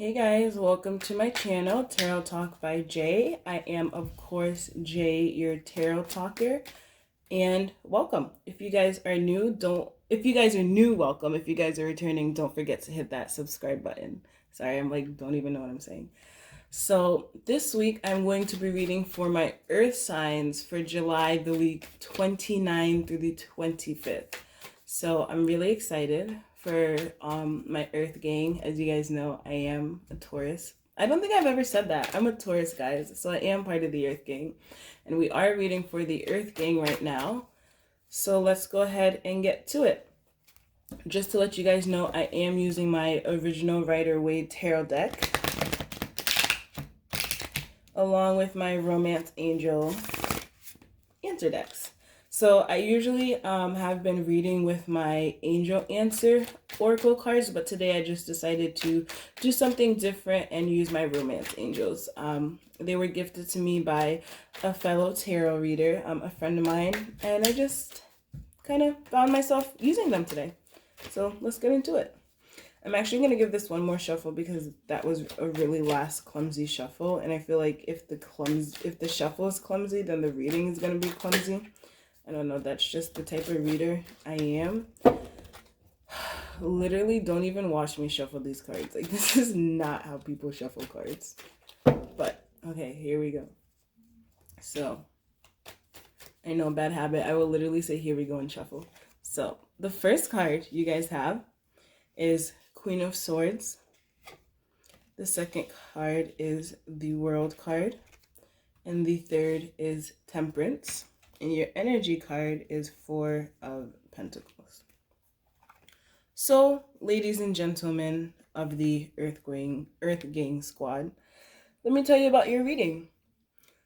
Hey guys, welcome to my channel, Tarot Talk by Jay. I am, of course, Jay, your tarot talker, and welcome. If you guys are new, welcome. If you guys are returning, don't forget to hit that subscribe button. Sorry, don't even know what I'm saying. So this week, I'm going to be reading for my earth signs for July, the week 29 through the 25th. So I'm really excited for my Earth gang. As you guys know, I am a Taurus. I don't think I've ever said that. I'm a Taurus, guys. So I am part of the Earth gang. And we are reading for the Earth gang right now. So let's go ahead and get to it. Just to let you guys know, I am using my original Rider Waite tarot deck, along with my Romance Angel answer decks. So I usually have been reading with my Angel Answer Oracle cards, but today I just decided to do something different and use my Romance Angels. They were gifted to me by a fellow tarot reader, a friend of mine, and I just kind of found myself using them today. So let's get into it. I'm actually going to give this one more shuffle because that was a really last clumsy shuffle, and I feel like if the shuffle is clumsy, then the reading is going to be clumsy. I don't know, that's just the type of reader I am. Literally, don't even watch me shuffle these cards. Like, this is not how people shuffle cards. But, okay, here we go. So, I know, bad habit. I will literally say, here we go, and shuffle. So, the first card you guys have is Queen of Swords. The second card is the World card. And the third is Temperance. And your energy card is Four of Pentacles. So, ladies and gentlemen of the Earth Gang squad, let me tell you about your reading.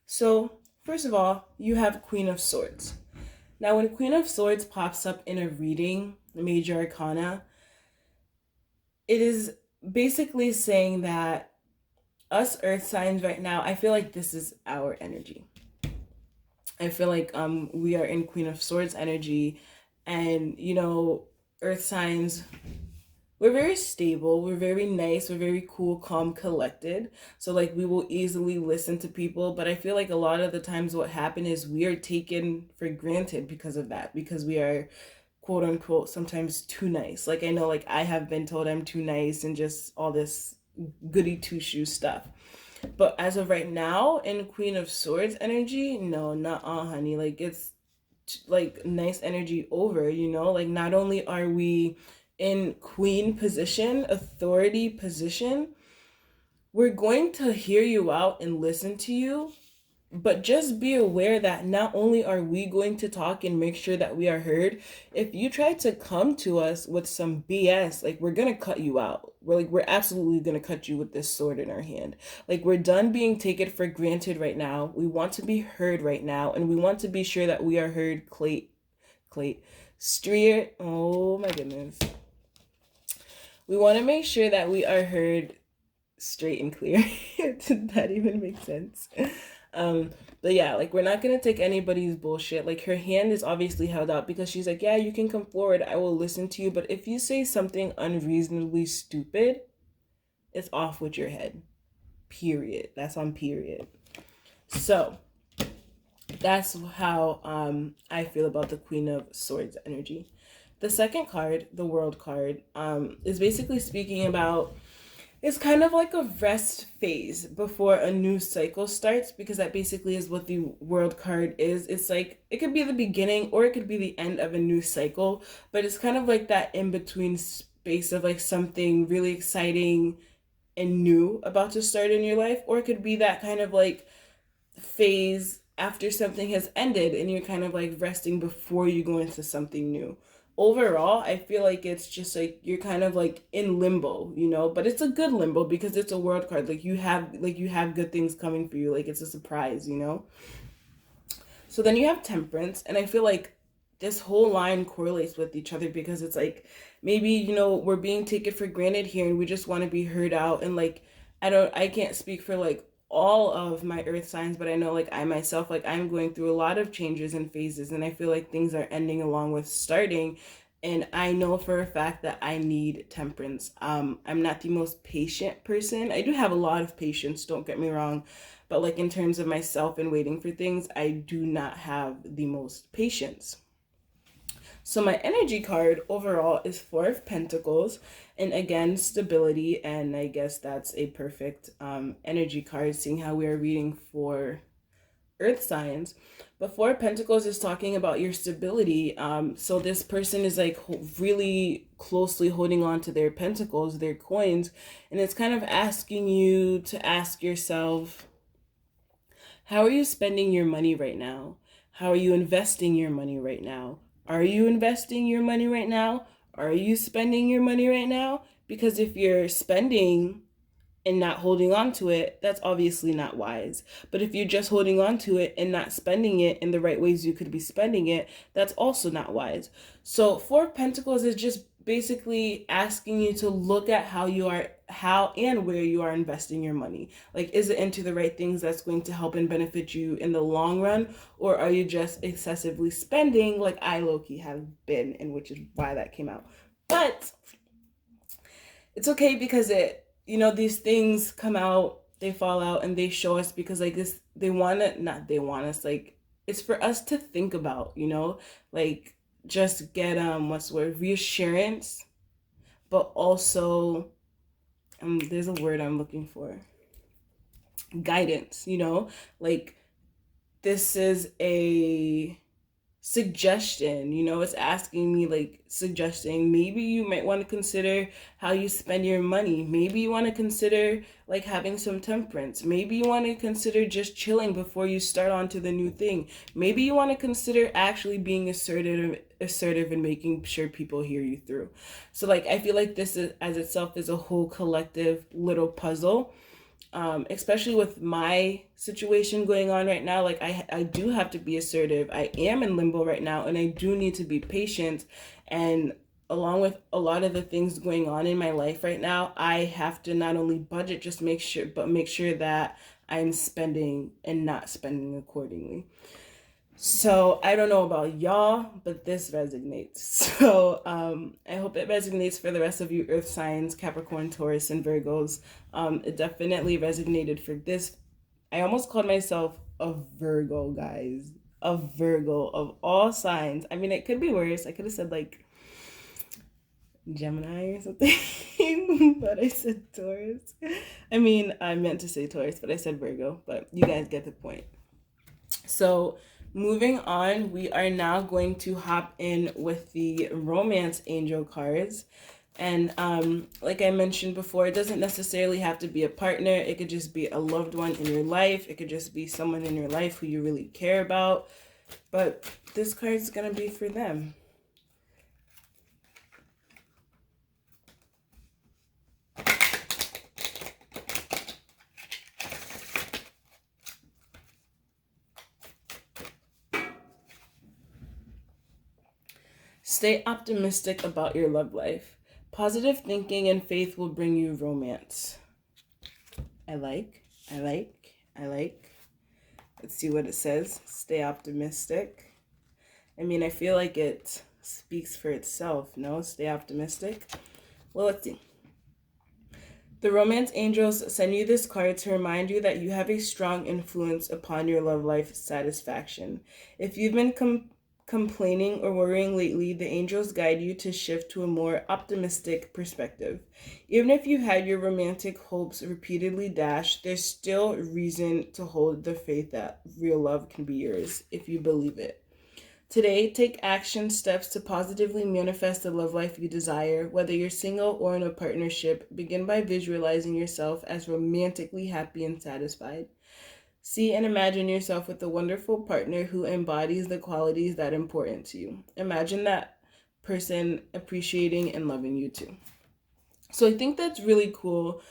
So, first of all, you have Queen of Swords. Now, when Queen of Swords pops up in a reading, Major Arcana, it is basically saying that us Earth signs right now, I feel like this is our energy. I feel like we are in Queen of Swords energy, and Earth signs, we're very stable, we're very nice, we're very cool, calm, collected. So like we will easily listen to people, but I feel like a lot of the times what happens is we are taken for granted because of that, because we are quote unquote sometimes too nice. Like I know, like I have been told I'm too nice and just all this goody two shoes stuff. But as of right now, in Queen of Swords energy, no, not honey. Like, it's like nice energy over, like not only are we in queen position, authority position, we're going to hear you out and listen to you. But just be aware that not only are we going to talk and make sure that we are heard, if you try to come to us with some BS, like we're going to cut you out. We're absolutely going to cut you with this sword in our hand. Like we're done being taken for granted right now. We want to be heard right now. And we want to be sure that we are heard straight. Oh my goodness. We want to make sure that we are heard straight and clear. Did that even make sense? But yeah, like we're not gonna take anybody's bullshit. Like her hand is obviously held out because she's like, yeah, you can come forward, I will listen to you, but if you say something unreasonably stupid, it's off with your head. Period. That's on period. So that's how I feel about the Queen of Swords energy. The second card, the World card, is basically speaking about, it's kind of like a rest phase before a new cycle starts, because that basically is what the World card is. It's like, it could be the beginning or it could be the end of a new cycle, but it's kind of like that in-between space of like something really exciting and new about to start in your life, or it could be that kind of like phase after something has ended and you're kind of like resting before you go into something new. Overall, I feel like it's just like you're kind of like in limbo, but it's a good limbo because it's a World card. Like you have good things coming for you. Like it's a surprise, So then you have Temperance, and I feel like this whole line correlates with each other because it's like maybe, we're being taken for granted here and we just want to be heard out. And like I can't speak for like all of my earth signs, but I know like I myself, like I'm going through a lot of changes and phases, and I feel like things are ending along with starting, And I know for a fact that I need temperance. I'm not the most patient person. I do have a lot of patience, don't get me wrong. But like in terms of myself and waiting for things, I do not have the most patience. So my energy card overall is Four of Pentacles, and again, stability. And I guess that's a perfect energy card, seeing how we are reading for earth signs. But Four of Pentacles is talking about your stability. So this person is like really closely holding on to their pentacles, their coins, and it's kind of asking you to ask yourself, how are you spending your money right now? How are you investing your money right now? Are you investing your money right now? Are you spending your money right now? Because if you're spending and not holding on to it, that's obviously not wise. But if you're just holding on to it and not spending it in the right ways you could be spending it, that's also not wise. So Four of Pentacles is just basically asking you to look at how and where you are investing your money. Like, is it into the right things that's going to help and benefit you in the long run? Or are you just excessively spending like I low-key have been, and which is why that came out. But it's okay, because these things come out, they fall out, and they show us, because like this, like, it's for us to think about, like, just get what's the word, reassurance, but also there's a word I'm looking for, guidance, like, this is a suggestion, it's asking me, like, suggesting maybe you might want to consider how you spend your money. Maybe you want to consider like having some temperance. Maybe you want to consider just chilling before you start on to the new thing. Maybe you want to consider actually being assertive and making sure people hear you through. So like, I feel like this is as itself is a whole collective little puzzle. Especially with my situation going on right now, like I do have to be assertive. I am in limbo right now, and I do need to be patient. And along with a lot of the things going on in my life right now, I have to not only budget, just make sure that I'm spending and not spending accordingly. So I don't know about y'all, but this resonates. So I hope it resonates for the rest of you Earth signs, Capricorn, Taurus, and Virgos. It definitely resonated for this. I almost called myself a Virgo, guys. A Virgo of all signs. I mean, it could be worse. I could have said like Gemini or something, but I said Taurus. I mean, I meant to say Taurus, but I said Virgo. But you guys get the point. So moving on, we are now going to hop in with the romance angel cards. And like I mentioned before, it doesn't necessarily have to be a partner. It could just be a loved one in your life. It could just be someone in your life who you really care about. But this card is going to be for them. Stay optimistic about your love life. Positive thinking and faith will bring you romance. I like. Let's see what it says. Stay optimistic. I mean, I feel like it speaks for itself, no? Stay optimistic. Well, let's see. The romance angels send you this card to remind you that you have a strong influence upon your love life satisfaction. If you've been complaining or worrying lately, the angels guide you to shift to a more optimistic perspective. Even if you had your romantic hopes repeatedly dashed, there's still reason to hold the faith that real love can be yours if you believe it. Today, take action steps to positively manifest the love life you desire. Whether you're single or in a partnership, begin by visualizing yourself as romantically happy and satisfied. See and imagine yourself with a wonderful partner who embodies the qualities that are important to you. Imagine that person appreciating and loving you too. So I think that's really cool,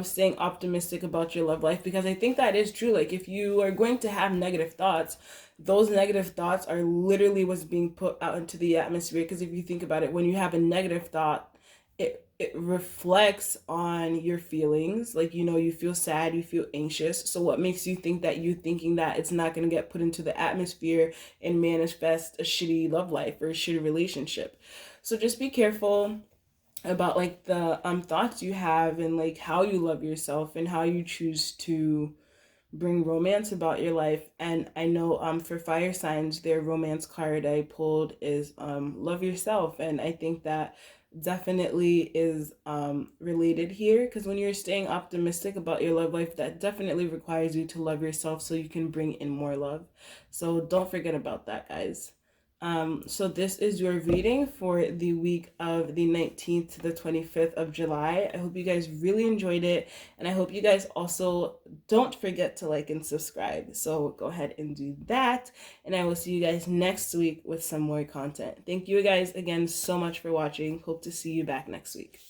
staying optimistic about your love life, because I think that is true. Like, if you are going to have negative thoughts, those negative thoughts are literally what's being put out into the atmosphere. Because if you think about it, when you have a negative thought, it reflects on your feelings. Like, you feel sad, you feel anxious. So what makes you think that you thinking that it's not going to get put into the atmosphere and manifest a shitty love life or a shitty relationship? So just be careful about like the thoughts you have, and like how you love yourself and how you choose to bring romance about your life. And I know for fire signs, their romance card I pulled is love yourself, and I think that definitely is related here, because when you're staying optimistic about your love life, that definitely requires you to love yourself so you can bring in more love. So don't forget about that, guys. So this is your reading for the week of the 19th to the 25th of July. I hope you guys really enjoyed it, and I hope you guys also don't forget to like and subscribe. So go ahead and do that, and I will see you guys next week with some more content. Thank you guys again so much for watching. Hope to see you back next week.